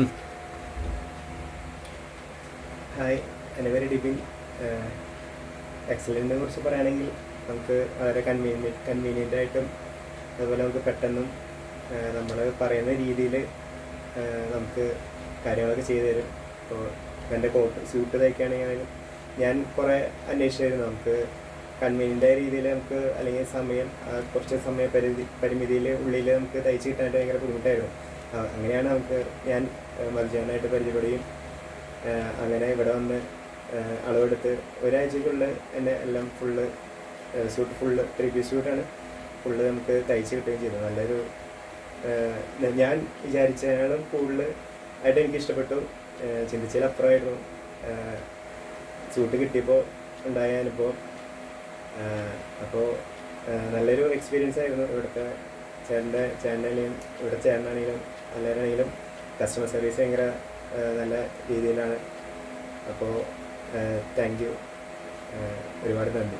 ഉം. ഹായ്, എൻ്റെ പേര് ഡിബിൻ. എക്സലൻറ്റിനെ കുറിച്ച് പറയുകയാണെങ്കിൽ നമുക്ക് വളരെ കൺവീനിയൻ്റ് ആയിട്ടും അതുപോലെ നമുക്ക് പെട്ടെന്നും നമ്മൾ പറയുന്ന രീതിയിൽ നമുക്ക് കാര്യങ്ങളൊക്കെ ചെയ്തു തരും. ഇപ്പോൾ എൻ്റെ സ്യൂട്ട് തയ്ക്കുകയാണെങ്കിലും ഞാൻ കുറേ അന്വേഷിച്ചായിരുന്നു. നമുക്ക് കൺവീനിയൻ്റായ രീതിയിൽ നമുക്ക് അല്ലെങ്കിൽ കുറച്ച് പരിമിതിയിൽ ഉള്ളിൽ നമുക്ക് തയ്ച്ച് കിട്ടാനായിട്ട് ഭയങ്കര ബുദ്ധിമുട്ടായിരുന്നു. അങ്ങനെയാണ് ഞാൻ മധുജാനായിട്ട് പരിചയപ്പെടുകയും അങ്ങനെ ഇവിടെ വന്ന് അളവെടുത്ത് ഒരാഴ്ചക്കുള്ളിൽ എന്നെ എല്ലാം സൂട്ട് 3 പീസ് ഷൂട്ടാണ് നമുക്ക് തയ്ച്ച് കിട്ടുകയും ചെയ്തു. നല്ലൊരു ഞാൻ വിചാരിച്ചതിനേക്കാളും കൂടുതൽ ആയിട്ട് എനിക്ക് ഇഷ്ടപ്പെട്ടു. ചിന്തിച്ചതിലപ്പുറമായിരുന്നു സൂട്ട് കിട്ടിയപ്പോൾ ഉണ്ടായ അനുഭവം. അപ്പോൾ നല്ലൊരു എക്സ്പീരിയൻസ് ആയിരുന്നു. ഇവിടുത്തെ ചേട്ടനാണെങ്കിലും എല്ലാവരാണെങ്കിലും കസ്റ്റമർ സർവീസ് ഭയങ്കര നല്ല രീതിയിലാണ്. അപ്പോൾ താങ്ക് യു, ഒരുപാട് നന്ദി.